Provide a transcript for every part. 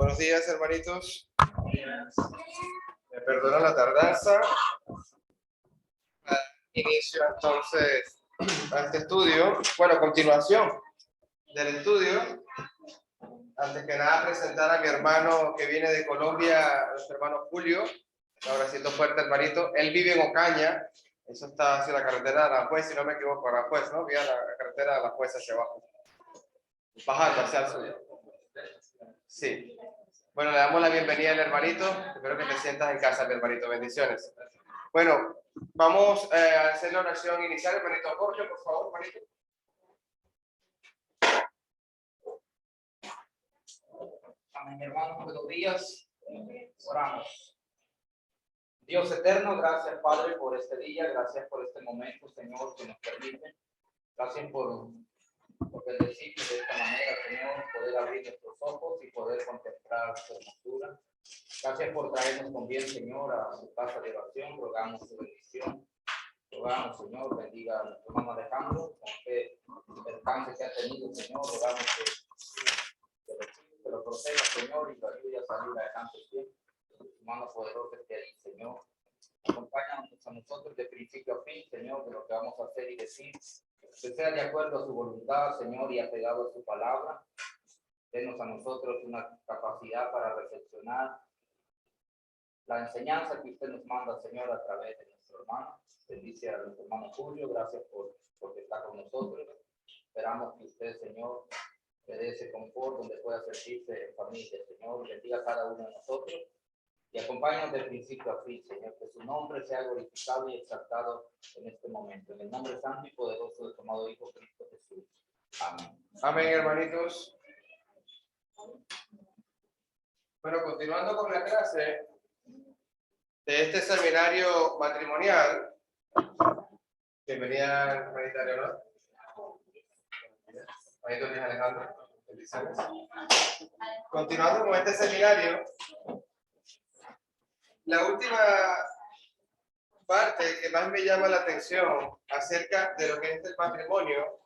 Buenos días, hermanitos. Me perdona la tardanza. Inicio entonces a este estudio. Bueno, continuación del estudio. Antes que nada, presentar a mi hermano que viene de Colombia, nuestro hermano Julio. Ahora siento fuerte, hermanito. Él vive en Ocaña. Eso está hacia la carretera de Aranjuez, si no me equivoco, Aranjuez, ¿no? Vía la carretera de Aranjuez hacia abajo. Bajando hacia el sur. Sí. Bueno, le damos la bienvenida al hermanito. Espero que te sientas en casa, mi hermanito. Bendiciones. Bueno, vamos a hacer la oración inicial. Hermanito Jorge, por favor, hermanito. Amén, hermanos. Buenos días. Oramos. Dios eterno, gracias, Padre, por este día. Gracias por este momento, Señor, que nos permite. Gracias por bendecirnos de esta manera, Señor, poder abrir nuestros ojos y poder contemplar su hermosura. Gracias por traernos con bien, Señor, a su casa de oración. Rogamos su bendición. Rogamos, Señor, bendiga a nuestro hermano Alejandro, con que el cáncer que ha tenido, Señor, rogamos que lo proteja, Señor, y lo ayude a salir adelante siempre. Tu mano poderosa esté ahí, Señor. Acompáñanos a nosotros de principio a fin, Señor, de lo que vamos a hacer y decir. Que sea de acuerdo a su voluntad, Señor, y apegado a su palabra. Denos a nosotros una capacidad para reflexionar la enseñanza que usted nos manda, Señor, a través de nuestro hermano. Bendice a nuestro hermano Julio. Gracias porque está con nosotros. Esperamos que usted, Señor, le dé ese confort donde pueda sentirse en familia, Señor. Bendiga a cada uno de nosotros y acompáñanos de principio a fin, Señor. Que su nombre sea glorificado y exaltado en este momento. En el nombre santo y poderoso de tu amado Hijo Cristo Jesús. Amén. Amén, hermanitos. Bueno, continuando con la clase de este seminario matrimonial. Bienvenida, hermanita Leonor. Hermanito Luis Alejandro. Bendiciones. Continuando con este seminario, la última parte que más me llama la atención acerca de lo que es el matrimonio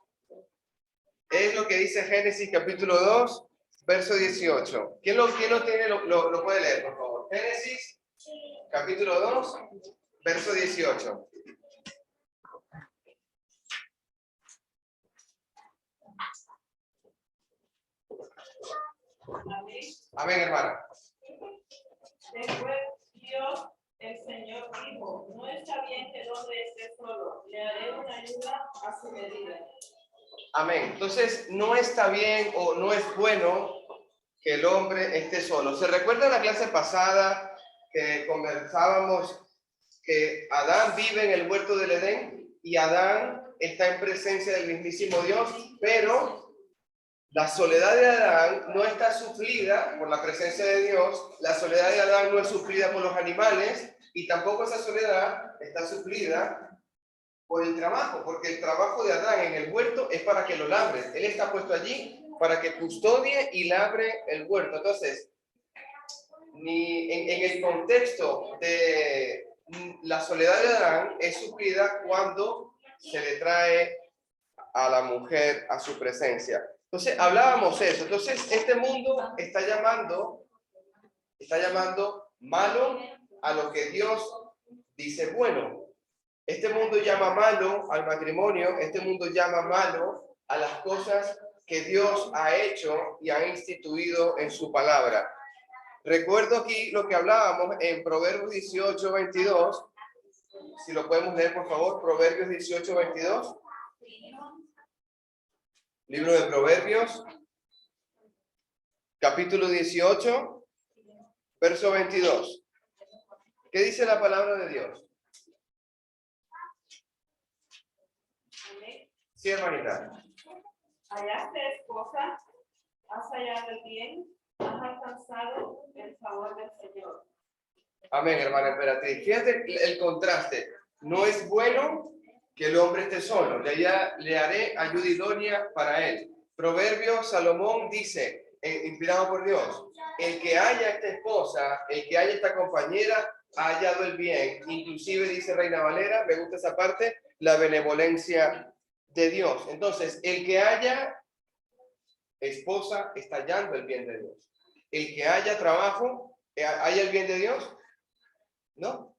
es lo que dice Génesis capítulo 2, verso 18. ¿Quién lo tiene? Lo puede leer, por favor. Génesis capítulo 2, verso 18. Amén, hermana. Después Dios, el Señor, dijo: no está bien que el hombre esté solo, le haré una ayuda a su medida. Amén. Entonces, no está bien o no es bueno que el hombre esté solo. ¿Se recuerda la clase pasada que conversábamos que Adán vive en el huerto del Edén y Adán está en presencia del mismísimo Dios, pero la soledad de Adán no está suplida por la presencia de Dios, la soledad de Adán no es suplida por los animales y tampoco esa soledad está suplida por el trabajo, porque el trabajo de Adán en el huerto es para que lo labre. Él está puesto allí para que custodie y labre el huerto. Entonces, ni en el contexto de la soledad de Adán es suplida cuando se le trae a la mujer a su presencia. Entonces, hablábamos eso. Entonces, este mundo está llamando malo a lo que Dios dice bueno. Este mundo llama malo al matrimonio, este mundo llama malo a las cosas que Dios ha hecho y ha instituido en su palabra. Recuerdo aquí lo que hablábamos en Proverbios 18, 22. Si lo podemos leer, por favor, Proverbios 18, 22. Libro de Proverbios, capítulo 18, verso 22. ¿Qué dice la palabra de Dios? Sí, hermanita. Hallaste esposa, has hallado el bien, has alcanzado el favor del Señor. Amén, hermana emperatriz. Fíjate el contraste. No es bueno que el hombre esté solo. Le haré ayuda idónea para él. Proverbios, Salomón dice, inspirado por Dios, el que haya esta esposa, el que haya esta compañera, ha hallado el bien. Inclusive dice Reina Valera, me gusta esa parte, la benevolencia de Dios. Entonces, el que haya esposa está hallando el bien de Dios. el que haya trabajo, ¿haya el bien de Dios? No.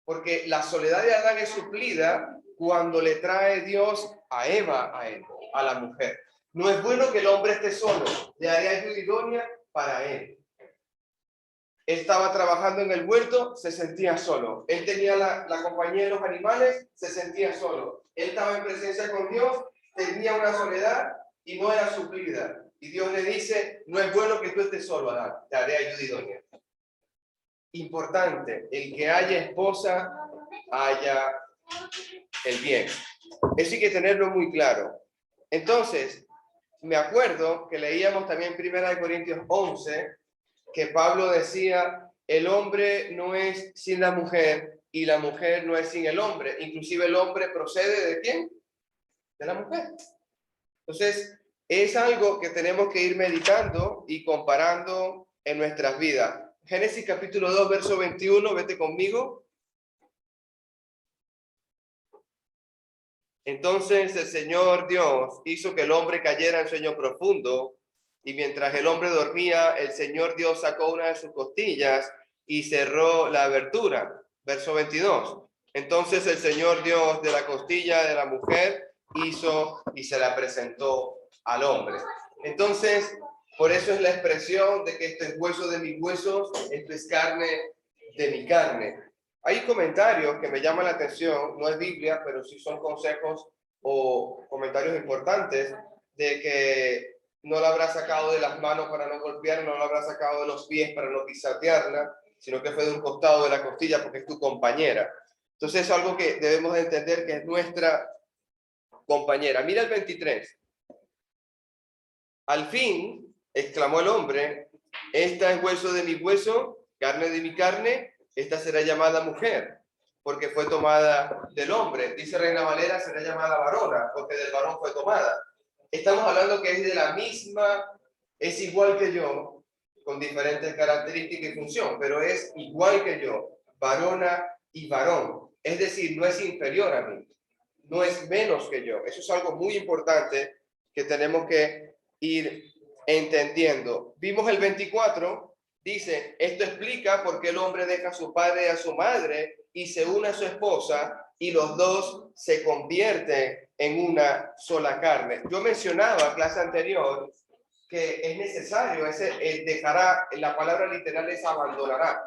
Porque la soledad de Adán es suplida cuando le trae Dios a Eva a él, a la mujer. No es bueno que el hombre esté solo, le haré ayuda idónea para él. Él estaba trabajando en el huerto, se sentía solo. Él tenía la compañía de los animales, se sentía solo. Él estaba en presencia con Dios, tenía una soledad y no era suplida. Y Dios le dice, no es bueno que tú estés solo, Adán, te haré ayuda idónea. Importante, el que haya esposa, haya el bien. Eso hay que tenerlo muy claro. Entonces, me acuerdo que leíamos también en 1 Corintios 11, que Pablo decía, el hombre no es sin la mujer y la mujer no es sin el hombre. Inclusive el hombre procede ¿de quién? De la mujer. Entonces, es algo que tenemos que ir meditando y comparando en nuestras vidas. Génesis capítulo 2, verso 21, vete conmigo. Entonces el Señor Dios hizo que el hombre cayera en sueño profundo, y mientras el hombre dormía, el Señor Dios sacó una de sus costillas y cerró la abertura. Verso 22. Entonces el Señor Dios de la costilla de la mujer hizo y se la presentó al hombre. Entonces, por eso es la expresión de que esto es hueso de mis huesos, esto es carne de mi carne. Hay comentarios que me llaman la atención, no es Biblia, pero sí son consejos o comentarios importantes de que no la habrá sacado de las manos para no golpear, no la habrá sacado de los pies para no pisotearla, sino que fue de un costado de la costilla porque es tu compañera. Entonces es algo que debemos de entender que es nuestra compañera. Mira el 23. Al fin, exclamó el hombre, esta es hueso de mi hueso, carne de mi carne, esta será llamada mujer, porque fue tomada del hombre. Dice Reina Valera, será llamada varona, porque del varón fue tomada. Estamos hablando que es de la misma, es igual que yo, con diferentes características y función, pero es igual que yo, varona y varón. Es decir, no es inferior a mí, no es menos que yo. Eso es algo muy importante que tenemos que ir entendiendo. Vimos el 24, dice, esto explica por qué el hombre deja a su padre y a su madre y se une a su esposa y los dos se convierten en una sola carne. Yo mencionaba clase anterior que es necesario, dejará, la palabra literal es abandonará.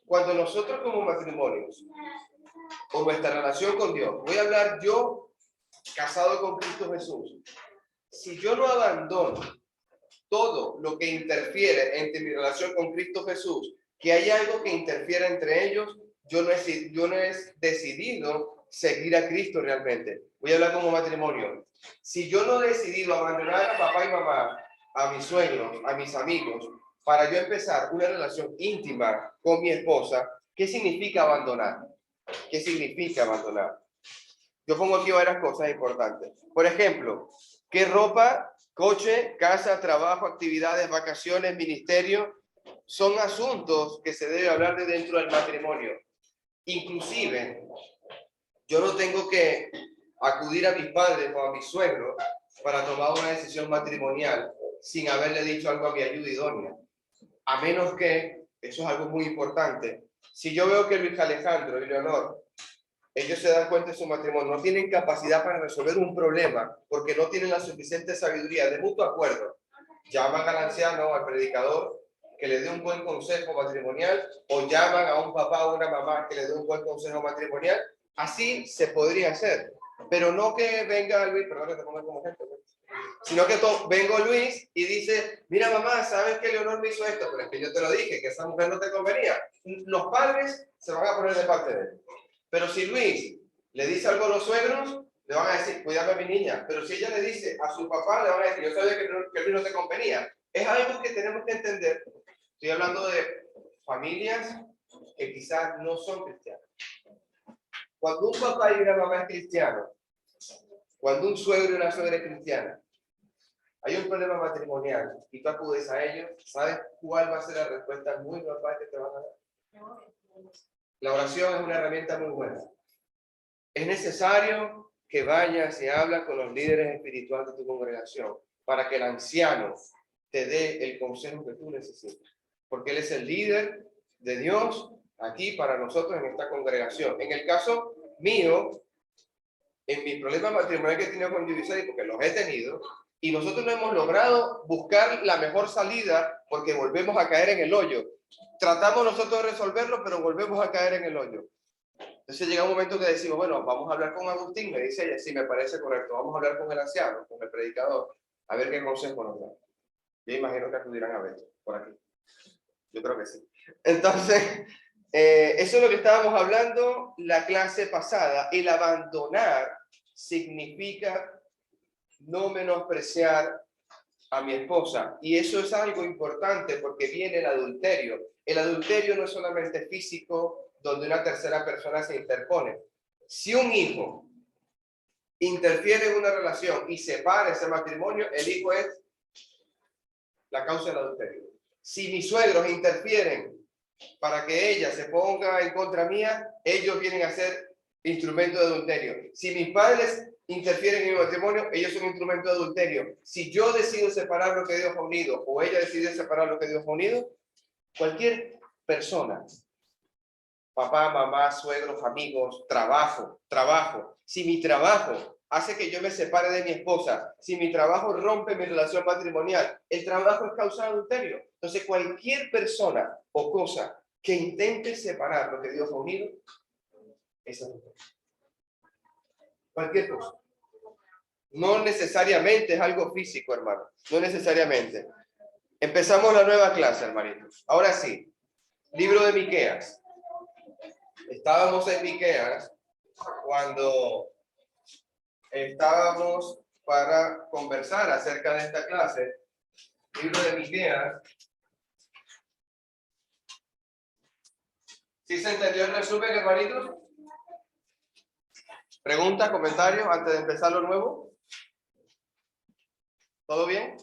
Cuando nosotros como matrimonios, o nuestra relación con Dios, voy a hablar yo casado con Cristo Jesús, si yo no abandono todo lo que interfiere entre mi relación con Cristo Jesús, que hay algo que interfiere entre ellos, yo no he decidido seguir a Cristo realmente. Voy a hablar como matrimonio. Si yo no he decidido abandonar a papá y mamá, a mis suegros, a mis amigos, para yo empezar una relación íntima con mi esposa, ¿qué significa abandonar? ¿Qué significa abandonar? Yo pongo aquí varias cosas importantes. Por ejemplo, ¿qué ropa, coche, casa, trabajo, actividades, vacaciones, ministerio? Son asuntos que se debe hablar de dentro del matrimonio. Inclusive, yo no tengo que acudir a mis padres o a mis suegros para tomar una decisión matrimonial sin haberle dicho algo a mi ayuda idónea. A menos que, eso es algo muy importante, si yo veo que Luis Alejandro y Leonor, ellos se dan cuenta de su matrimonio, no tienen capacidad para resolver un problema porque no tienen la suficiente sabiduría de mutuo acuerdo, llaman al anciano, al predicador, que le dé un buen consejo matrimonial, o llaman a un papá o una mamá que le dé un buen consejo matrimonial. Así se podría hacer, pero no que venga Luis, perdón que te ponga como ejemplo, sino que vengo Luis y dice, mira mamá, ¿sabes que Leonor me hizo esto? Pero es que yo te lo dije, que esa mujer no te convenía. Los padres se van a poner de parte de él. Pero si Luis le dice algo a los suegros, le van a decir, cuidado a mi niña. Pero si ella le dice a su papá, le van a decir, yo sabía que Luis no te convenía. Es algo que tenemos que entender. Estoy hablando de familias que quizás no son cristianas. Cuando un papá y una mamá es cristiano, cuando un suegro y una suegra es cristiana, hay un problema matrimonial y tú acudes a ellos, ¿sabes cuál va a ser la respuesta muy normal que te van a dar? La oración es una herramienta muy buena. Es necesario que vayas y hablas con los líderes espirituales de tu congregación para que el anciano te dé el consejo que tú necesitas. Porque Él es el líder de Dios aquí para nosotros en esta congregación. En el caso mío, en mis problemas matrimoniales que he tenido con Divisari, porque los he tenido, y nosotros no hemos logrado buscar la mejor salida porque volvemos a caer en el hoyo. Tratamos nosotros de resolverlo, pero volvemos a caer en el hoyo. Entonces llega un momento que decimos, bueno, vamos a hablar con Agustín, me dice ella, sí, me parece correcto, vamos a hablar con el anciano, con el predicador, a ver qué consejo nos da. Yo imagino que acudirán a Beto, por aquí. Yo creo que sí. Entonces, eso es lo que estábamos hablando la clase pasada. El abandonar significa no menospreciar a mi esposa. Y eso es algo importante porque viene el adulterio. El adulterio no es solamente físico, donde una tercera persona se interpone. Si un hijo interfiere en una relación y separa ese matrimonio, el hijo es la causa del adulterio. Si mis suegros interfieren para que ella se ponga en contra mía, ellos vienen a ser instrumento de adulterio. Si mis padres interfieren en mi matrimonio, ellos son instrumento de adulterio. Si yo decido separar lo que Dios ha unido o ella decide separar lo que Dios ha unido, cualquier persona, papá, mamá, suegros, amigos, trabajo, si mi trabajo hace que yo me separe de mi esposa, si mi trabajo rompe mi relación matrimonial, el trabajo es causa de adulterio. Entonces, cualquier persona o cosa que intente separar lo que Dios ha unido, es adulterio. Cualquier cosa. No necesariamente es algo físico, hermano. No necesariamente. Empezamos la nueva clase, hermanitos. Ahora sí, libro de Miqueas. Estábamos en Miqueas cuando estábamos para conversar acerca de esta clase. Libro de Miqueas. ¿Sí se entendió el resumen, hermanitos? ¿Preguntas, comentarios antes de empezar lo nuevo? ¿Todo bien?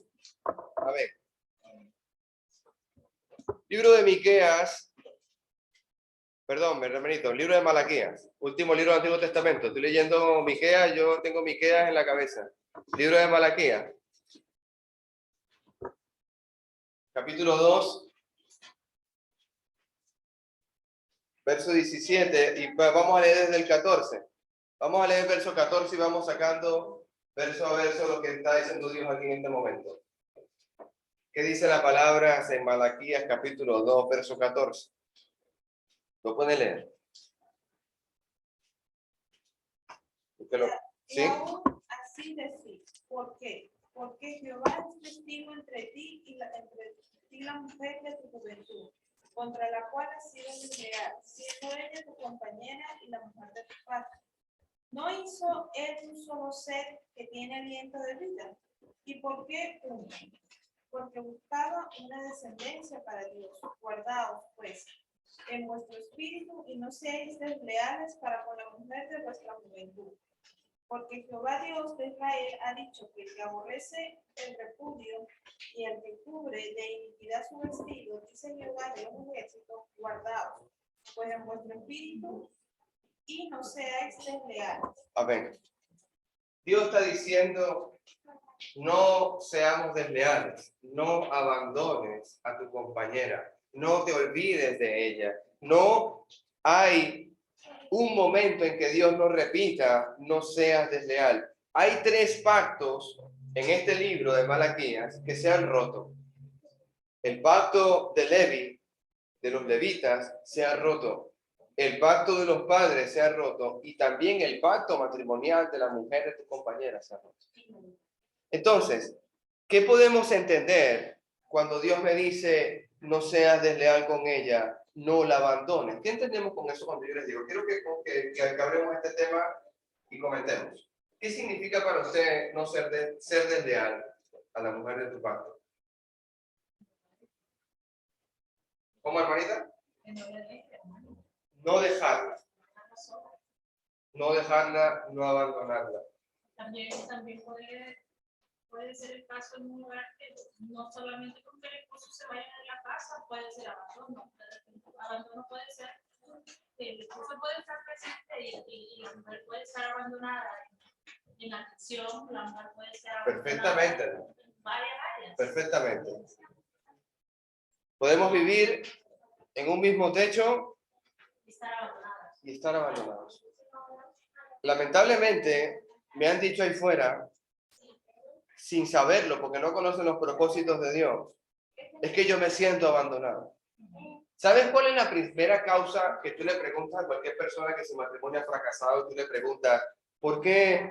A ver. Libro de Miqueas. Perdón, hermanito, libro de Malaquías. Último libro del Antiguo Testamento. Estoy leyendo Miqueas, yo tengo Miqueas en la cabeza. Libro de Malaquías. Capítulo 2. Verso 17. Y vamos a leer desde el 14. Vamos a leer el verso 14 y vamos sacando verso a verso lo que está diciendo Dios aquí en este momento. ¿Qué dice la palabra en Malaquías capítulo 2, verso 14? ¿Lo puede leer? Y aún así decís, ¿por qué? Porque Jehová es testigo entre ti y la mujer de tu juventud, contra la cual has sido desleal, siendo ella tu compañera y la mujer de tu padre. ¿No hizo él un solo ser que tiene aliento de vida? ¿Y por qué uno? Porque buscaba una descendencia para Dios. Guardaos, pues, en vuestro espíritu y no seáis desleales para con la mujer de vuestra juventud. Porque Jehová Dios de Israel ha dicho que el que aborrece el repudio y el que cubre de iniquidad su vestido, dice Jehová de los ejércitos, guardaos, pues en vuestro espíritu y no seáis desleales. Amén. Dios está diciendo, no seamos desleales, no abandones a tu compañera, no te olvides de ella. No hay un momento en que Dios nos repita, no seas desleal. Hay 3 pactos en este libro de Malaquías que se han roto. El pacto de Levi, de los levitas, se ha roto. El pacto de los padres se ha roto. Y también el pacto matrimonial de la mujer de tu compañera se ha roto. Entonces, ¿qué podemos entender cuando Dios me dice, no seas desleal con ella, no la abandones? ¿Qué entendemos con eso cuando yo les digo? Quiero que acabemos este tema y comentemos. ¿Qué significa para usted no ser desleal a la mujer de tu pacto? ¿Cómo, hermanita? No dejarla. No dejarla, no abandonarla. También puede ser el caso en un lugar que no solamente con que el esposo se vaya de la casa, puede ser abandono. Abandono puede ser que el esposo puede estar presente y la mujer puede estar abandonada en la acción, la mujer puede ser abandonada Perfectamente. en varias áreas. perfectamente. Podemos vivir en un mismo techo y estar abandonados. Lamentablemente, me han dicho ahí fuera, sin saberlo, porque no conocen los propósitos de Dios, es que yo me siento abandonado. ¿Sabes cuál es la primera causa que tú le preguntas a cualquier persona que su matrimonio ha fracasado? Tú le preguntas, ¿por qué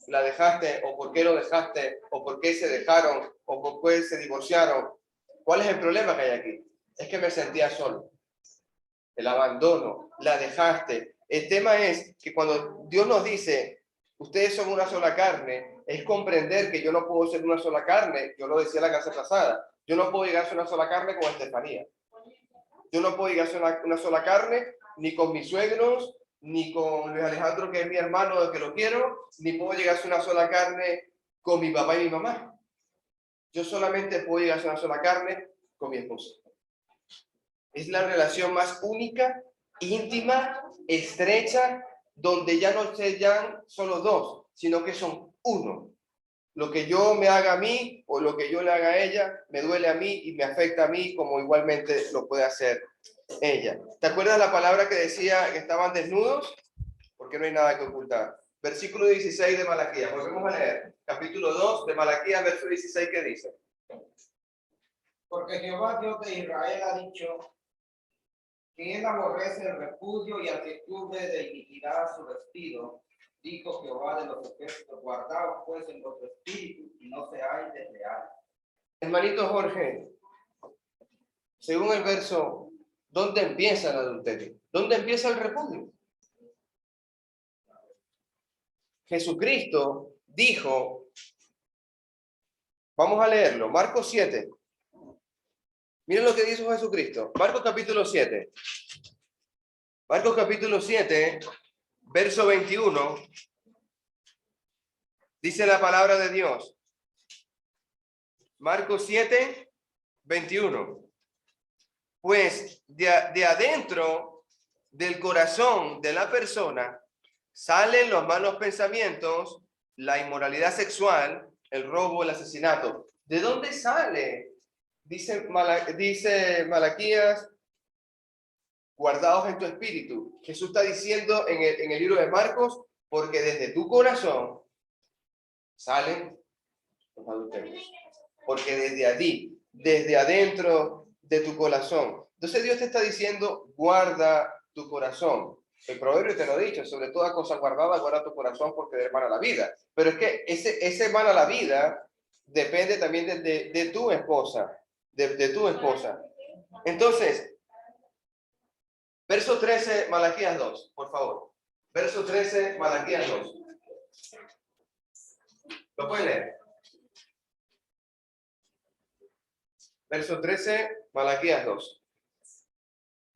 la dejaste? ¿O por qué lo dejaste? ¿O por qué se dejaron? ¿O por qué se divorciaron? ¿Cuál es el problema que hay aquí? Es que me sentía solo. El abandono, la dejaste. El tema es que cuando Dios nos dice, ustedes son una sola carne, es comprender que yo no puedo ser una sola carne. Yo lo decía la clase pasada. Yo no puedo llegar a ser una sola carne con Estefanía. Yo no puedo llegar a ser una sola carne ni con mis suegros, ni con Luis Alejandro, que es mi hermano, que lo quiero, ni puedo llegar a ser una sola carne con mi papá y mi mamá. Yo solamente puedo llegar a ser una sola carne con mi esposa. Es la relación más única, íntima, estrecha, donde ya no sean solo dos, sino que son uno. Lo que yo me haga a mí o lo que yo le haga a ella, me duele a mí y me afecta a mí como igualmente lo puede hacer ella. ¿Te acuerdas la palabra que decía que estaban desnudos? Porque no hay nada que ocultar. Versículo 16 de Malaquías. Volvemos a leer. Capítulo 2 de Malaquías, verso 16, ¿qué dice? Porque Jehová Dios de Israel ha dicho que él aborrece el repudio y al que cubre de iniquidad su vestido. Dijo Jehová de los ejércitos, guardaos pues en vuestro espíritu y no seáis desleales. Hermanito Jorge, según el verso, ¿dónde empieza el adulterio? ¿Dónde empieza el repudio? Jesucristo dijo, vamos a leerlo, Marcos 7. Miren lo que dijo Jesucristo. Marcos capítulo 7. Marcos capítulo 7, verso 21. Dice la palabra de Dios. Marcos 7, 21. Pues de adentro del corazón de la persona salen los malos pensamientos, la inmoralidad sexual, el robo, el asesinato. ¿De dónde sale? Dice Malaquías, guardados en tu espíritu. Jesús está diciendo en el libro de Marcos, porque desde tu corazón salen los adulterios. Porque desde allí, desde adentro de tu corazón. Entonces Dios te está diciendo, guarda tu corazón. El proverbio te lo ha dicho, sobre toda cosa guardada, guarda tu corazón porque de hermana la vida. Pero es que ese hermana la vida depende también de tu esposa, de tu esposa. Entonces, verso 13, Malaquías 2, por favor. Verso 13, Malaquías 2. ¿Lo pueden leer? Verso 13, Malaquías 2.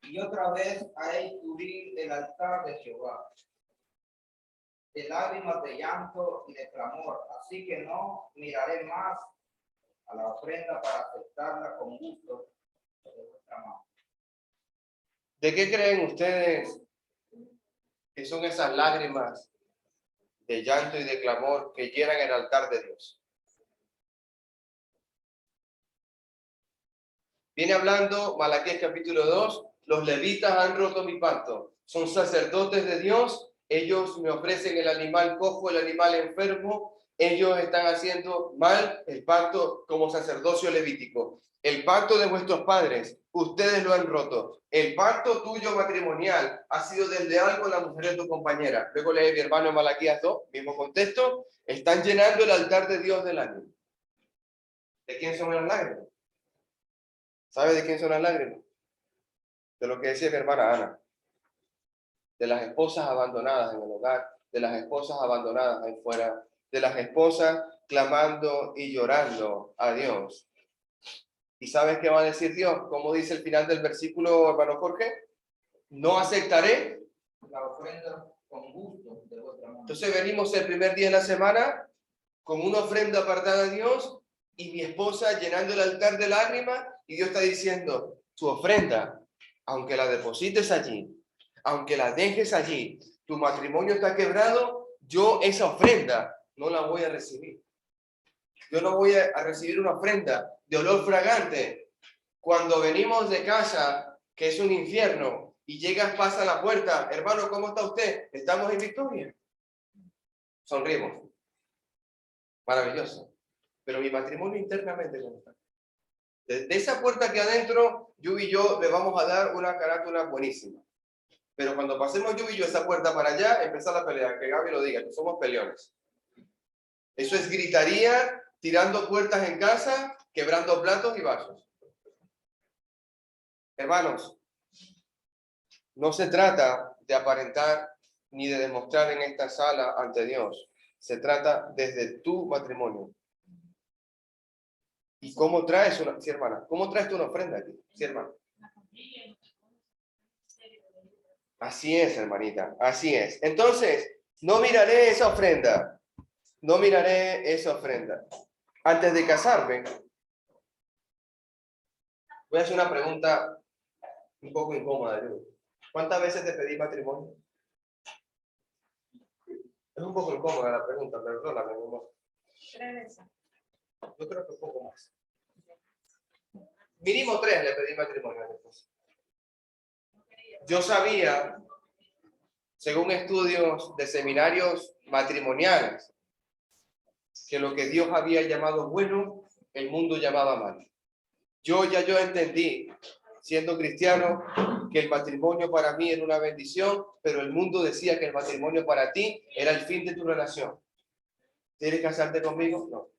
Y otra vez haré cubrir el altar de Jehová de lágrimas, de llanto y de clamor, así que no miraré más a la ofrenda para aceptarla con gusto de vuestra mano. ¿De qué creen ustedes que son esas lágrimas de llanto y de clamor que llenan el altar de Dios? Viene hablando Malaquías capítulo 2, los levitas han roto mi pacto, son sacerdotes de Dios, ellos me ofrecen el animal cojo, el animal enfermo, ellos están haciendo mal el pacto como sacerdocio levítico. El pacto de vuestros padres, ustedes lo han roto. El pacto tuyo matrimonial ha sido desleal con la mujer de tu compañera. Luego lee mi hermano en Malaquías 2, mismo contexto, están llenando el altar de Dios de lágrimas. ¿De quién son las lágrimas? ¿Sabe de quién son las lágrimas? De lo que decía mi hermana Ana. De las esposas abandonadas en el hogar, de las esposas abandonadas ahí fuera, de las esposas clamando y llorando a Dios. ¿Y sabes qué va a decir Dios? ¿Cómo dice el final del versículo, hermano Jorge? No aceptaré la ofrenda con gusto de vuestra mano. Entonces venimos el primer día de la semana con una ofrenda apartada a Dios y mi esposa llenando el altar de lágrimas y Dios está diciendo, tu ofrenda, aunque la deposites allí, aunque la dejes allí, tu matrimonio está quebrado, yo esa ofrenda no la voy a recibir. Yo no voy a recibir una ofrenda de olor fragante. Cuando venimos de casa, que es un infierno, y llegas, pasa a la puerta, hermano, ¿cómo está usted? Estamos en victoria. Sonrimos. Maravilloso. Pero mi matrimonio internamente, ¿cómo está? Desde esa puerta que adentro, Yu y yo le vamos a dar una carátula buenísima. Pero cuando pasemos Yu y yo esa puerta para allá, empieza la pelea. Que Gaby lo diga, que somos peleones. Eso es gritaría, tirando puertas en casa, quebrando platos y vasos. Hermanos, no se trata de aparentar ni de demostrar en esta sala ante Dios. Se trata desde tu matrimonio. ¿Y cómo traes una, sí, hermana? ¿Cómo traes tú una ofrenda aquí? Sí, hermana. Así es, hermanita, así es. Entonces, no miraré esa ofrenda. No miraré esa ofrenda. Antes de casarme, voy a hacer una pregunta un poco incómoda. ¿Cuántas veces te pedí matrimonio? Es un poco incómoda la pregunta, perdóname, mi amor. 3 veces. Yo creo que un poco más. Mínimo 3 le pedí matrimonio a mi esposa. Yo sabía, según estudios de seminarios matrimoniales, que lo que Dios había llamado bueno, el mundo llamaba mal. Yo entendí, siendo cristiano, que el matrimonio para mí era una bendición, pero el mundo decía que el matrimonio para ti era el fin de tu relación. ¿Quieres casarte conmigo? No.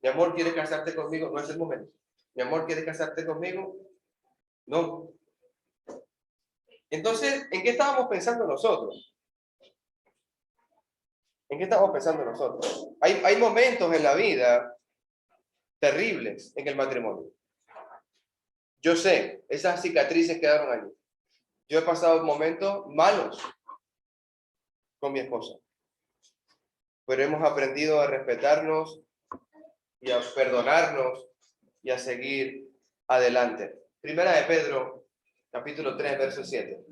Mi amor, ¿quieres casarte conmigo? No es el momento. Mi amor, ¿quieres casarte conmigo? No. Entonces, ¿en qué estábamos pensando nosotros? ¿En qué estamos pensando nosotros? Hay momentos en la vida terribles en el matrimonio. Yo sé, esas cicatrices quedaron allí. Yo he pasado momentos malos con mi esposa, pero hemos aprendido a respetarnos y a perdonarnos y a seguir adelante. Primera de Pedro, capítulo 3, verso 7.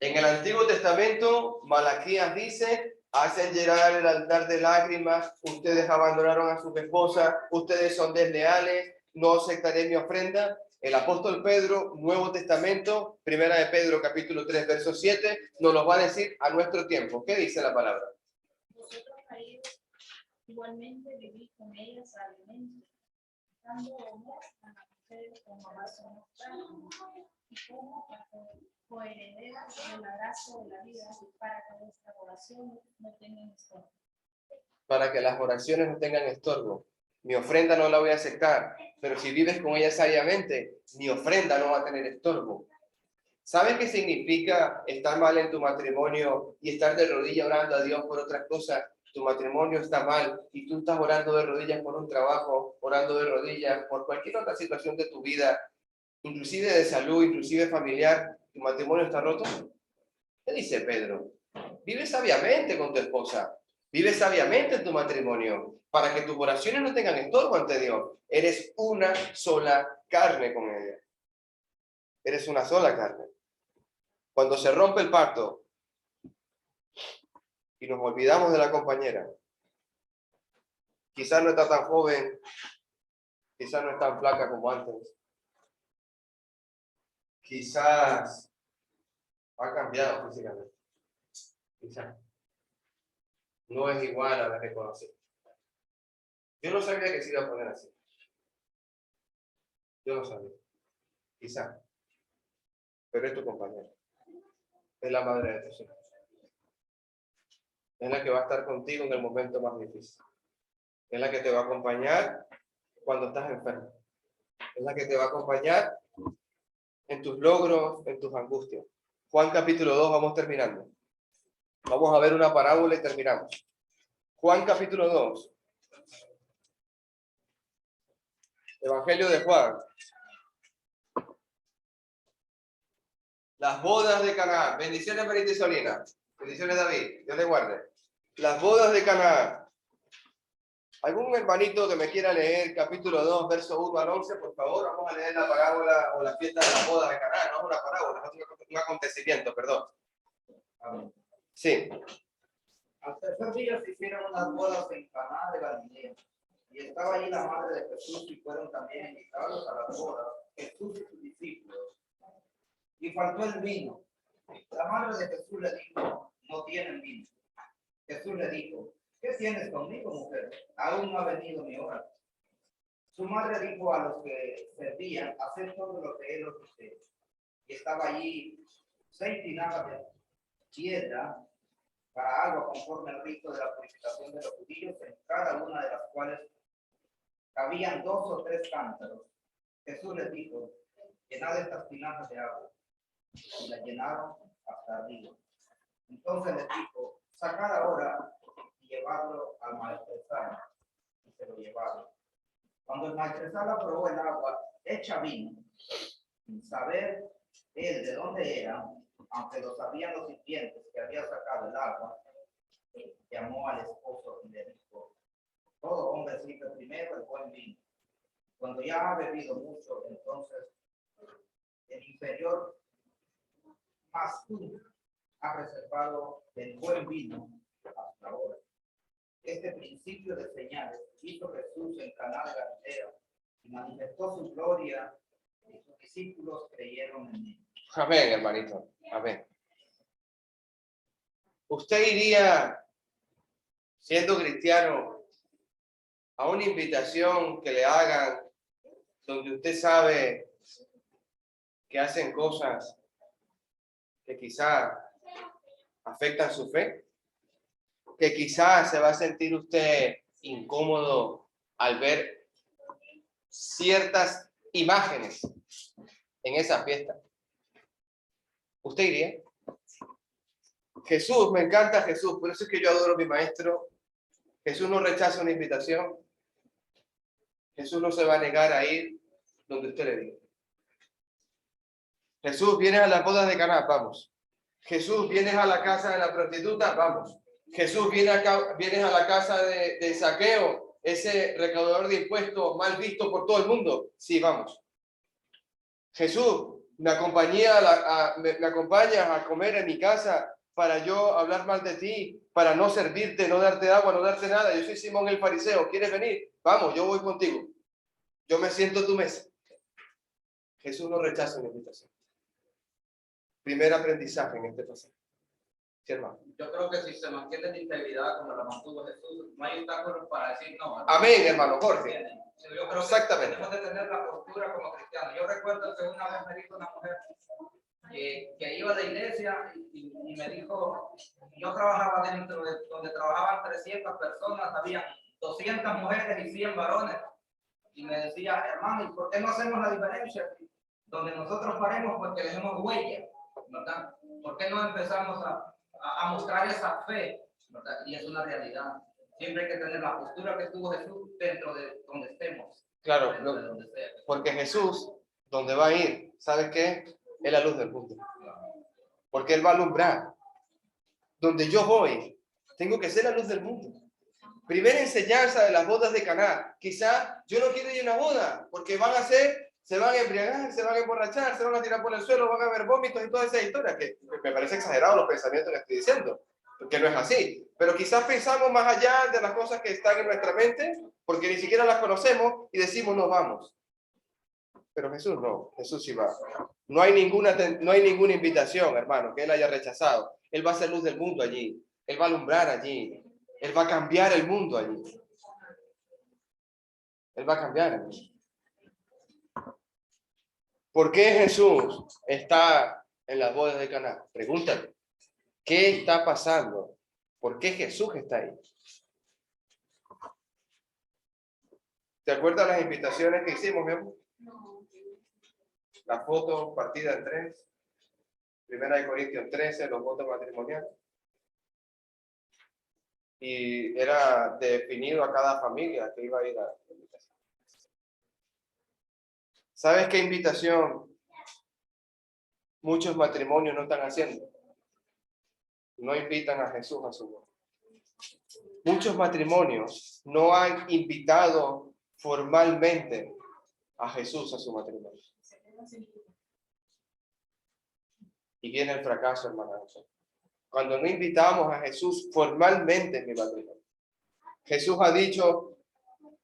En el Antiguo Testamento, Malaquías dice: hacen llenar el altar de lágrimas, ustedes abandonaron a sus esposas, ustedes son desleales, no aceptaré mi ofrenda. El apóstol Pedro, Nuevo Testamento, Primera de Pedro, capítulo 3, verso 7, nos lo va a decir a nuestro tiempo. ¿Qué dice la palabra? Vosotros caídos igualmente vivís con ellas sabiamente, dando honor a las mujeres como vasos y como coherederas de la gracia de la vida, para que vuestras oraciones no tengan estorbo. Para que las oraciones no tengan estorbo. Mi ofrenda no la voy a aceptar, pero si vives con ella sabiamente, mi ofrenda no va a tener estorbo. ¿Sabes qué significa estar mal en tu matrimonio y estar de rodillas orando a Dios por otras cosas? Tu matrimonio está mal y tú estás orando de rodillas por un trabajo, orando de rodillas por cualquier otra situación de tu vida, inclusive de salud, inclusive familiar. ¿Tu matrimonio está roto? ¿Qué dice Pedro? Vive sabiamente con tu esposa. Vive sabiamente en tu matrimonio para que tus oraciones no tengan estorbo ante Dios. Eres una sola carne con ella. Eres una sola carne. Cuando se rompe el pacto y nos olvidamos de la compañera, quizás no está tan joven, quizás no es tan flaca como antes, quizás ha cambiado físicamente, quizás no es igual a la que conocí. Yo no sabía que se iba a poner así. Yo no sabía. Quizás. Pero es tu compañera. Es la madre de tus hijos. Es la que va a estar contigo en el momento más difícil. Es la que te va a acompañar cuando estás enfermo. Es la que te va a acompañar en tus logros, en tus angustias. Juan capítulo 2, vamos terminando. Vamos a ver una parábola y terminamos. Juan capítulo 2. Evangelio de Juan. Las bodas de Canaán. Bendiciones, Marita y Solina. Bendiciones, David. Dios le guarde. Las bodas de Canaán. ¿Algún hermanito que me quiera leer capítulo 2, verso 1 al 11, por favor? Vamos a leer la parábola o la fiesta de las bodas de Canaán. No es una parábola, es un acontecimiento, perdón. Sí. Al tercer día se hicieron unas bodas en Caná de Galilea, y estaba allí la madre de Jesús, y fueron también invitados a las bodas Jesús y sus discípulos. Y faltó el vino. La madre de Jesús le dijo, no tienen vino. Jesús le dijo, ¿qué tienes conmigo, mujer? Aún no ha venido mi hora. Su madre dijo a los que servían, haced todo lo que él os dice. Y estaba allí 6 tinajas de piedra para agua conforme al rito de la purificación de los judíos, en cada una de las cuales cabían 2 o 3 cántaros. Jesús les dijo, llenad estas tinajas de agua. Y la llenaron hasta arriba. Entonces les dijo, sacad ahora y llevadlo al maestresala. Y se lo llevaron. Cuando el maestresala probó el agua hecha vino, sin saber él de dónde era, aunque lo sabían los sirvientes que había sacado el agua, llamó al esposo y le dijo, todo hombre sirve primero el buen vino. Cuando ya ha bebido mucho, entonces el inferior, más tú has reservado el buen vino hasta ahora. Este principio de señales hizo Jesús en Caná de Galilea y manifestó su gloria, y sus discípulos creyeron en él. Amén, hermanito. Amén. Usted iría, siendo cristiano, a una invitación que le hagan donde usted sabe que hacen cosas que quizá afectan su fe, que quizás se va a sentir usted incómodo al ver ciertas imágenes en esa fiesta. ¿Usted iría? Jesús, me encanta Jesús, por eso es que yo adoro a mi maestro. Jesús no rechaza una invitación. Jesús no se va a negar a ir donde usted le diga. Jesús, ¿vienes a las bodas de Caná? Vamos. Jesús, ¿vienes a la casa de la prostituta? Vamos. Jesús, ¿vienes a la casa de Saqueo, ese recaudador de impuestos mal visto por todo el mundo? Sí, vamos. Jesús, ¿me acompañas a comer en mi casa para yo hablar mal de ti, para no servirte, no darte agua, no darte nada? Yo soy Simón el fariseo, ¿quieres venir? Vamos, yo voy contigo. Yo me siento a tu mesa. Jesús no rechaza una invitación. Primer aprendizaje en este pasaje. ¿Sí, hermano? Yo creo que si se mantiene la integridad como la mantuvo Jesús, no hay obstáculos para decir no. Amén, hermano Jorge. Yo creo Exactamente. que tenemos de tener la postura como cristianos. Yo recuerdo que una vez me dijo una mujer que iba a la iglesia y me dijo, yo trabajaba dentro de donde trabajaban 300 personas, había 200 mujeres y 100 varones. Y me decía, hermano, ¿y por qué no hacemos la diferencia? Donde nosotros paremos, porque dejemos huella, ¿verdad? ¿Por qué no empezamos a mostrar esa fe, ¿verdad? Y es una realidad. Siempre hay que tener la postura que tuvo Jesús dentro de donde estemos. Claro, de donde sea. porque Jesús, donde va a ir, ¿sabes qué? Es la luz del mundo. Porque Él va a alumbrar. Donde yo voy, tengo que ser la luz del mundo. Primera enseñanza de las bodas de Caná. Quizá yo no quiero ir a una boda, porque se van a embriagar, se van a emborrachar, se van a tirar por el suelo, van a haber vómitos y toda esa historia, que me parece exagerado los pensamientos que estoy diciendo, porque no es así. Pero quizás pensamos más allá de las cosas que están en nuestra mente, porque ni siquiera las conocemos y decimos, no vamos. Pero Jesús no, Jesús sí va. No hay ninguna invitación, hermano, que Él haya rechazado. Él va a ser luz del mundo allí. Él va a alumbrar allí. Él va a cambiar el mundo allí. Él va a cambiar el mundo. ¿Por qué Jesús está en las bodas de Caná? Pregúntale. ¿Qué está pasando? ¿Por qué Jesús está ahí? ¿Te acuerdas las invitaciones que hicimos, mi amor? La foto partida en 3. 1 Corintios 13, los votos matrimoniales. Y era definido a cada familia que iba a ir a la invitación. ¿Sabes qué invitación muchos matrimonios no están haciendo? No invitan a Jesús a su boda. Muchos matrimonios no han invitado formalmente a Jesús a su matrimonio. Y viene el fracaso, hermana. cuando no invitamos a Jesús formalmente en mi matrimonio. Jesús ha dicho,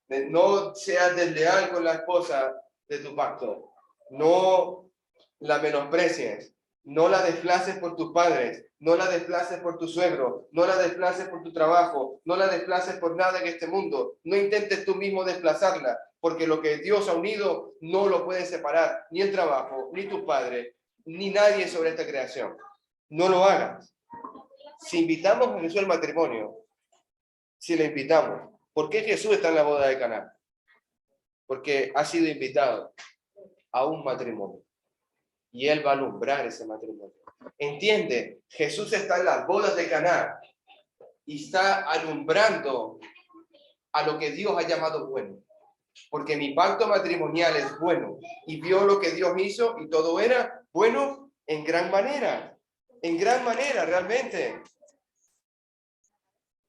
no seas desleal con la esposa de tu pacto, no la menosprecies, no la desplaces por tus padres, no la desplaces por tu suegro, no la desplaces por tu trabajo, no la desplaces por nada en este mundo, no intentes tú mismo desplazarla, porque lo que Dios ha unido no lo puede separar, ni el trabajo, ni tus padres, ni nadie sobre esta creación. No lo hagas. Si invitamos a Jesús al matrimonio, si le invitamos, ¿por qué Jesús está en la boda de Caná? Porque ha sido invitado a un matrimonio y él va a alumbrar ese matrimonio. Entiende, Jesús está en las bodas de Caná y está alumbrando a lo que Dios ha llamado bueno. Porque mi pacto matrimonial es bueno y vio lo que Dios hizo y todo era bueno en gran manera realmente.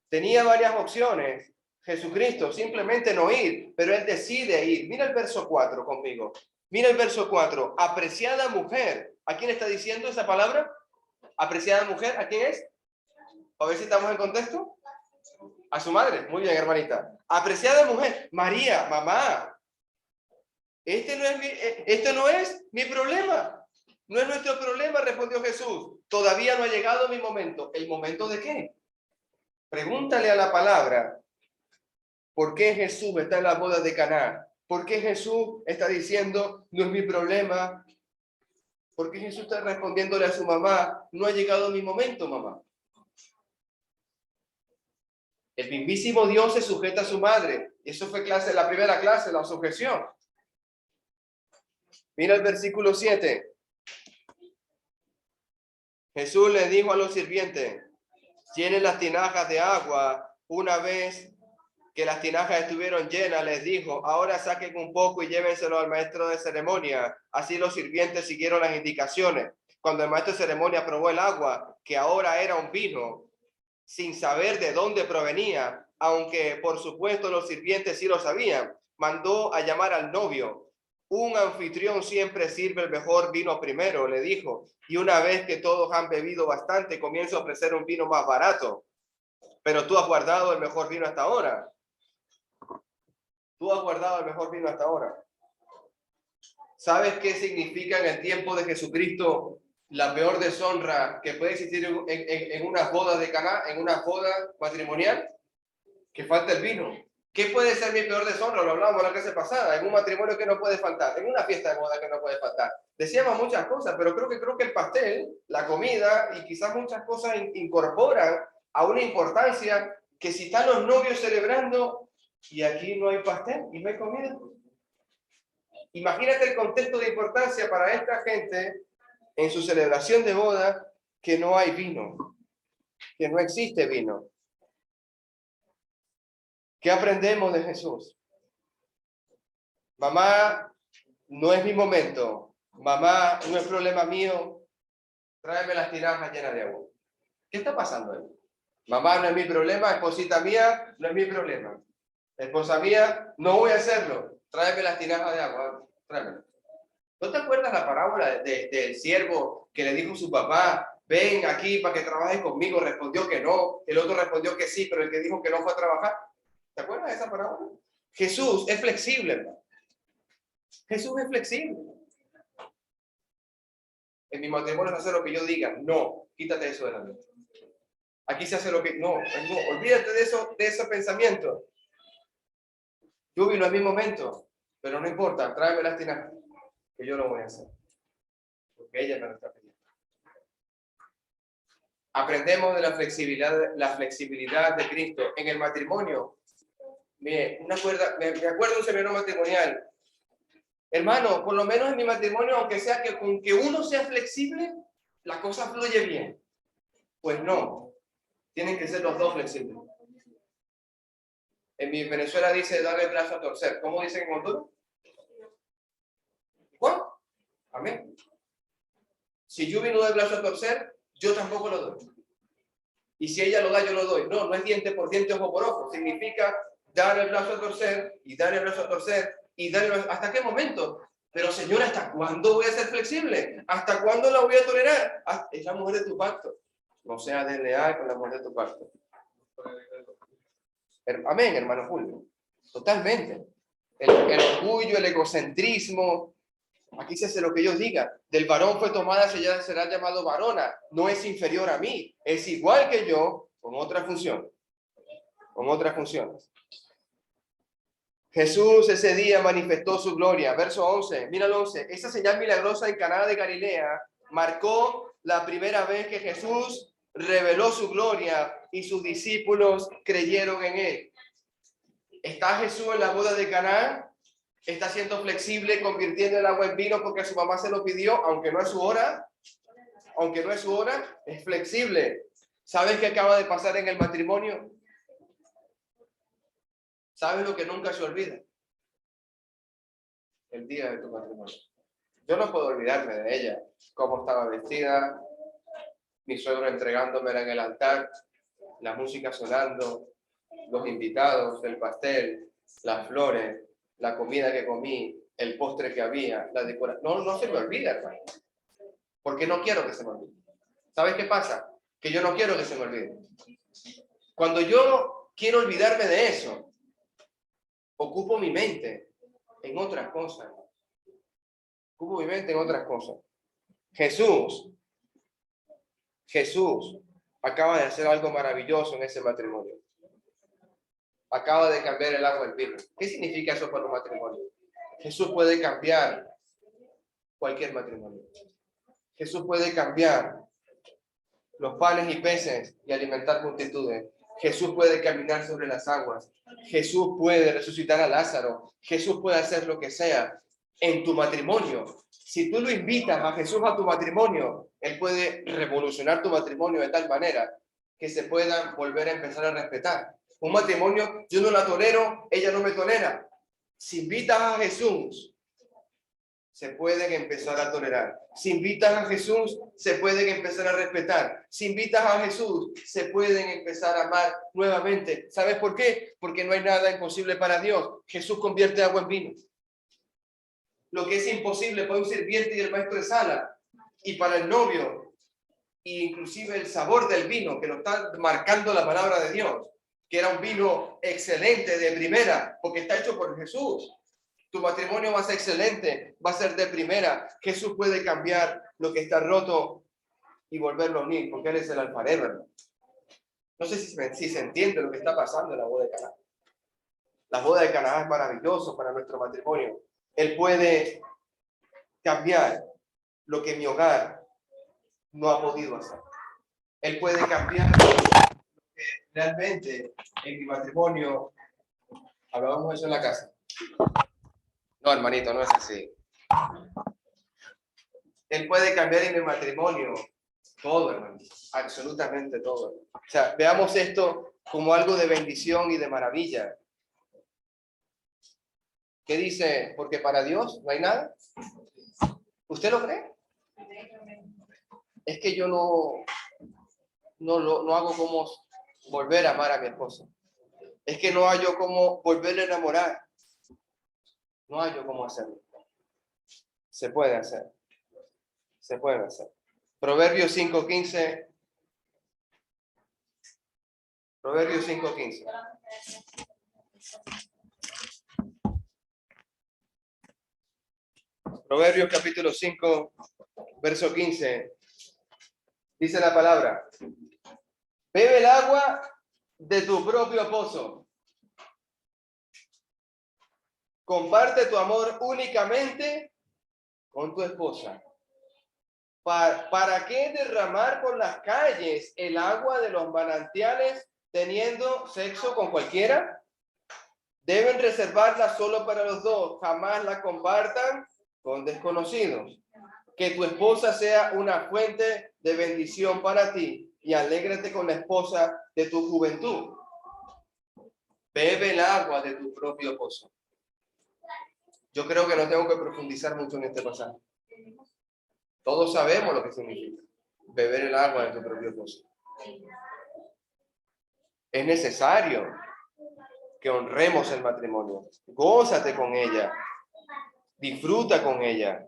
Tenía varias opciones Jesucristo, simplemente no ir, pero él decide ir. Mira el verso 4 conmigo. Mira el verso 4. Apreciada mujer. ¿A quién está diciendo esa palabra? Apreciada mujer, ¿a quién es? A ver si estamos en contexto. A su madre. Muy bien, hermanita. Apreciada mujer. María, mamá. Este no es mi problema. No es nuestro problema, respondió Jesús. Todavía no ha llegado mi momento. ¿El momento de qué? Pregúntale a la palabra. ¿Por qué Jesús está en la boda de Caná? ¿Por qué Jesús está diciendo, no es mi problema? ¿Por qué Jesús está respondiéndole a su mamá, no ha llegado mi momento, mamá? El mismísimo Dios se sujeta a su madre. Y eso fue la primera clase, la sujeción. Mira el versículo 7. Jesús le dijo a los sirvientes, llenen las tinajas de agua. Una vez que las tinajas estuvieron llenas, les dijo, ahora saquen un poco y llévenselo al maestro de ceremonia. Así los sirvientes siguieron las indicaciones. Cuando el maestro de ceremonia probó el agua, que ahora era un vino, sin saber de dónde provenía, aunque por supuesto los sirvientes sí lo sabían, mandó a llamar al novio. Un anfitrión siempre sirve el mejor vino primero, le dijo, y una vez que todos han bebido bastante, comienza a ofrecer un vino más barato. Pero tú has guardado el mejor vino hasta ahora. Tú has guardado el mejor vino hasta ahora. ¿Sabes qué significa en el tiempo de Jesucristo la peor deshonra que puede existir en una boda de Caná, en una boda matrimonial? Que falta el vino. ¿Qué puede ser mi peor deshonra? Lo hablábamos la clase pasada. En un matrimonio que no puede faltar, en una fiesta de boda que no puede faltar. Decíamos muchas cosas, pero creo que el pastel, la comida y quizás muchas cosas incorporan a una importancia que si están los novios celebrando y aquí no hay pastel y no hay comida. Imagínate el contexto de importancia para esta gente en su celebración de boda, que no hay vino, que no existe vino. ¿Qué aprendemos de Jesús? Mamá, no es mi momento. Mamá, no es problema mío. Tráeme las tinajas llenas de agua. ¿Qué está pasando ahí? Mamá, no es mi problema. Esposita mía, no es mi problema. Esposa mía, no voy a hacerlo. Tráeme las tinajas de agua. Tráeme. ¿No te acuerdas la parábola del siervo que le dijo a su papá, ven aquí para que trabajes conmigo? Respondió que no. El otro respondió que sí, pero el que dijo que no fue a trabajar. ¿Te acuerdas de esa parábola? Jesús es flexible, hermano. Jesús es flexible. En mi matrimonio se hace lo que yo diga. No, quítate eso de la mente. Aquí se hace lo que... No, olvídate de ese pensamiento. Yo vino en mi momento, pero no importa, tráeme las tinajas, que yo lo voy a hacer. Porque ella me lo está pidiendo. Aprendemos de la flexibilidad de Cristo en el matrimonio. Me acuerdo de un seminario matrimonial. Hermano, por lo menos en mi matrimonio, aunque sea que con que uno sea flexible, la cosa fluye bien. Pues no, tienen que ser los dos flexibles. En mi Venezuela dice darle el brazo a torcer. ¿Cómo dicen en Honduras? ¿Cuál? Amén. Si yo no doy el brazo a torcer, yo tampoco lo doy. Y si ella lo da, yo lo doy. No, no es diente por diente, ojo por ojo. Significa dar el brazo a torcer y dar el brazo a torcer y darle. ¿Hasta qué momento? Pero señora, ¿hasta cuándo voy a ser flexible? ¿Hasta cuándo la voy a tolerar? Es la mujer de tu pacto. No seas desleal con la mujer de tu parte. Amén, hermano Julio. Totalmente. El orgullo, el egocentrismo. Aquí se hace lo que yo diga. Del varón fue tomada, será llamado varona. No es inferior a mí. Es igual que yo, con otra función. Con otras funciones. Jesús ese día manifestó su gloria. Verso 11. Mira el 11. Esa señal milagrosa en Caná de Galilea marcó la primera vez que Jesús reveló su gloria y sus discípulos creyeron en él. ¿Está Jesús en la boda de Caná? ¿Está siendo flexible, convirtiendo el agua en vino porque su mamá se lo pidió, aunque no es su hora? Aunque no es su hora, es flexible. ¿Sabes qué acaba de pasar en el matrimonio? ¿Sabes lo que nunca se olvida? El día de tu matrimonio. Yo no puedo olvidarme de ella, cómo estaba vestida, mi suegro entregándomela en el altar, la música sonando, los invitados, el pastel, las flores, la comida que comí, el postre que había, la decoración. No se me olvida, hermano. Porque no quiero que se me olvide. ¿Sabes qué pasa? Que yo no quiero que se me olvide. Cuando yo quiero olvidarme de eso, ocupo mi mente en otras cosas. Ocupo mi mente en otras cosas. Jesús acaba de hacer algo maravilloso en ese matrimonio. Acaba de cambiar el agua en vino. ¿Qué significa eso para un matrimonio? Jesús puede cambiar cualquier matrimonio. Jesús puede cambiar los panes y peces y alimentar multitudes. Jesús puede caminar sobre las aguas. Jesús puede resucitar a Lázaro. Jesús puede hacer lo que sea en tu matrimonio. Si tú lo invitas a Jesús a tu matrimonio, Él puede revolucionar tu matrimonio de tal manera que se puedan volver a empezar a respetar. Un matrimonio, yo no la tolero, ella no me tolera. Si invitas a Jesús, se pueden empezar a tolerar. Si invitas a Jesús, se pueden empezar a respetar. Si invitas a Jesús, se pueden empezar a amar nuevamente. ¿Sabes por qué? Porque no hay nada imposible para Dios. Jesús convierte agua en vino. Lo que es imposible para un sirviente y el maestro de sala, y para el novio, e inclusive el sabor del vino, que lo está marcando la palabra de Dios, que era un vino excelente, de primera, porque está hecho por Jesús. Tu matrimonio va a ser excelente, va a ser de primera. Jesús puede cambiar lo que está roto y volverlo a unir, porque Él es el alfarero, hermano. No sé si se entiende lo que está pasando en la boda de Caná. La boda de Caná es maravilloso para nuestro matrimonio. Él puede cambiar lo que mi hogar no ha podido hacer. Él puede cambiar lo que realmente en mi matrimonio, hablábamos de eso en la casa. No, hermanito, no es así. Él puede cambiar en el matrimonio todo, hermano. Absolutamente todo. O sea, veamos esto como algo de bendición y de maravilla. ¿Qué dice? Porque para Dios no hay nada. ¿Usted lo cree? Es que yo no hago como volver a amar a mi esposa. Es que no hallo cómo volverle a enamorar. No hallo cómo hacerlo. Se puede hacer. Se puede hacer. Proverbios 5:15. Proverbios 5:15. Proverbios capítulo 5, verso 15. Dice la palabra: bebe el agua de tu propio pozo. Comparte tu amor únicamente con tu esposa. ¿Para qué derramar por las calles el agua de los manantiales teniendo sexo con cualquiera? Deben reservarla solo para los dos. Jamás la compartan con desconocidos. Que tu esposa sea una fuente de bendición para ti y alégrate con la esposa de tu juventud. Bebe el agua de tu propio pozo. Yo creo que no tengo que profundizar mucho en este pasaje. Todos sabemos lo que significa beber el agua de tu propio pozo. Es necesario que honremos el matrimonio. Gózate con ella. Disfruta con ella.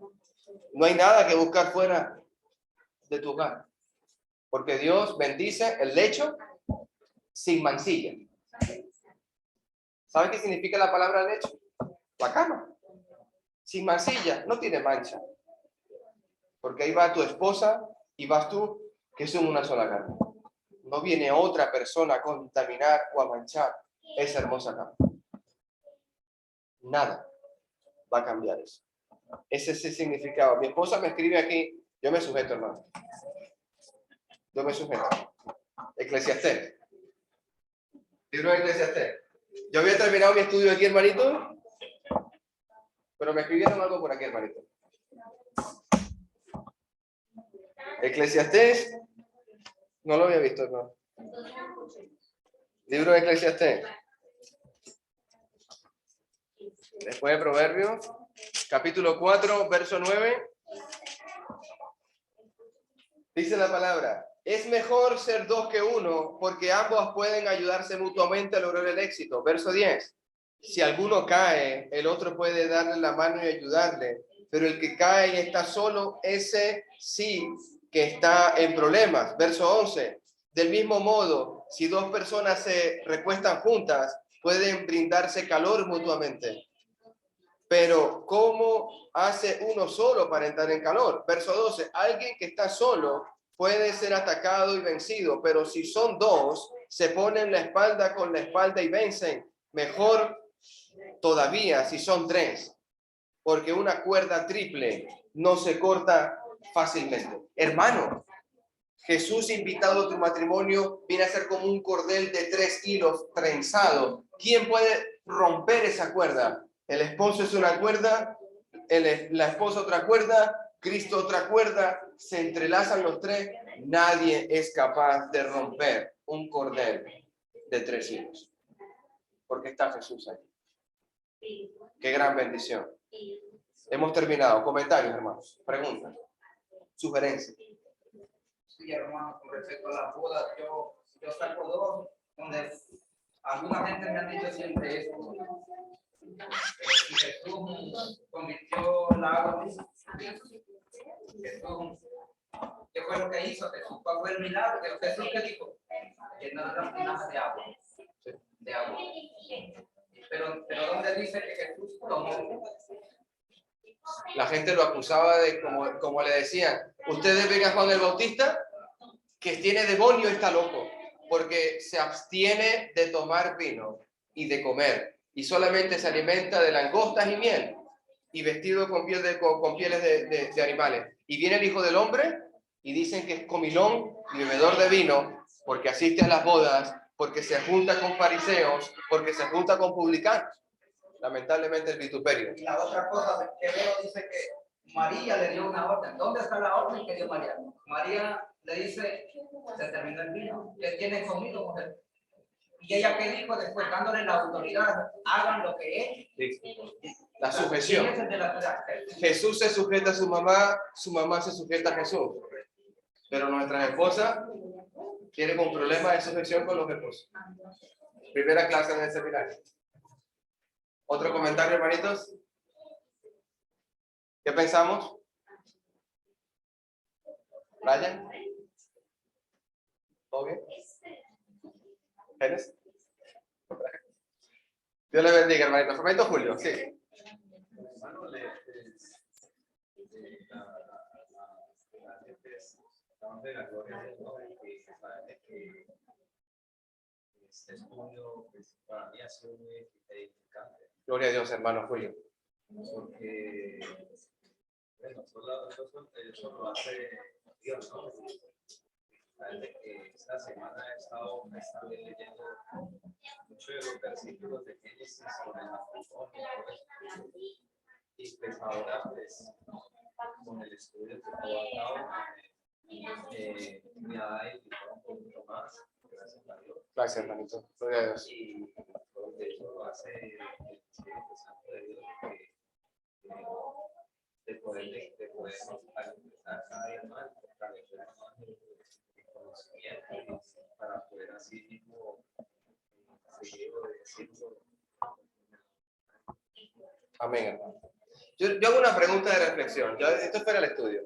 No hay nada que buscar fuera de tu hogar. Porque Dios bendice el lecho sin mancilla. ¿Sabe qué significa la palabra lecho? La cama. Sin mancilla, no tiene mancha. Porque ahí va tu esposa y vas tú, que son una sola carne. No viene otra persona a contaminar o a manchar esa hermosa cama. Nada va a cambiar eso. Ese es el significado. Mi esposa me escribe aquí, yo me sujeto, hermano. Yo me sujeto. Eclesiastés. Libro de Eclesiastés. Yo había terminado mi estudio aquí, hermanito, pero me escribieron algo por aquí, hermanito. Eclesiastés, no lo había visto, hermano. Libro de Eclesiastés. Después de Proverbios, capítulo 4, verso 9. Dice la palabra: es mejor ser dos que uno, porque ambos pueden ayudarse mutuamente a lograr el éxito. Verso 10. Si alguno cae, el otro puede darle la mano y ayudarle, pero el que cae y está solo, ese sí que está en problemas. Verso 11. Del mismo modo, si dos personas se recuestan juntas, pueden brindarse calor mutuamente. Pero ¿cómo hace uno solo para entrar en calor? Verso 12. Alguien que está solo puede ser atacado y vencido, pero si son dos, se ponen la espalda con la espalda y vencen. Mejor todavía si son tres, porque una cuerda triple no se corta fácilmente. Hermano, Jesús invitado a tu matrimonio viene a ser como un cordel de 3 hilos trenzado. ¿Quién puede romper esa cuerda? El esposo es una cuerda, la esposa otra cuerda, Cristo otra cuerda, se entrelazan los tres. Nadie es capaz de romper un cordel de 3 hilos, porque está Jesús ahí. Qué gran bendición. Hemos terminado. Comentarios, hermanos, preguntas, sugerencias. Sí, hermano, con respecto a la boda, yo saco dos, donde alguna gente me ha dicho siempre esto. Si Jesús convirtió el agua, Jesús, ¿qué fue lo que hizo? Jesús fue el milagro. Jesús, ¿qué dijo? Que no era una de agua. De agua. Pero ¿dónde dice que Jesús tomó? La gente lo acusaba de, como le decían, ustedes ven a Juan el Bautista, que tiene demonio, está loco, porque se abstiene de tomar vino y de comer, y solamente se alimenta de langostas y miel, y vestido con pieles de animales. Y viene el Hijo del Hombre, y dicen que es comilón y bebedor de vino, porque asiste a las bodas, porque se junta con fariseos, porque se junta con publicanos. Lamentablemente el vituperio. Y la otra cosa que veo dice que María le dio una orden. ¿Dónde está la orden que dio María? María le dice, se terminó el vino. ¿Qué tienes conmigo, mujer? Y ella, ¿qué dijo después? Dándole la autoridad, hagan lo que es. La sujeción. ¿Quién es el de la Jesús se sujeta a su mamá se sujeta a Jesús. Pero nuestras esposas tienen un problema de sujeción con los esposos. Primera clase en el seminario. ¿Otro comentario, hermanitos? ¿Qué pensamos? ¿Brian? ¿Todo bien? ¿Eres? Dios le bendiga, hermanito. Hermanito Julio, sí. Hermano, la gente estaban de la gloria de Dios, que este estudio pues, para mí ha sido muy edificante. Gloria a Dios, hermano Julio. Porque, bueno, eso lo hace Dios, ¿no? Desde que esta semana he estado leyendo muchos de los versículos de Génesis con el matrimonio y pues ahora pues con el estudio que tú has dado me ha edificado un poquito más, gracias a Dios. Gracias, hermanito. Gloria a Dios. Y por eso lo hace el Espíritu Santo de Dios de poder alimentar cada día más, fortalecer más el conocimiento para poder así mismo seguir obedeciendo. Amén, hermano. Yo hago una pregunta de reflexión. Esto es para el estudio.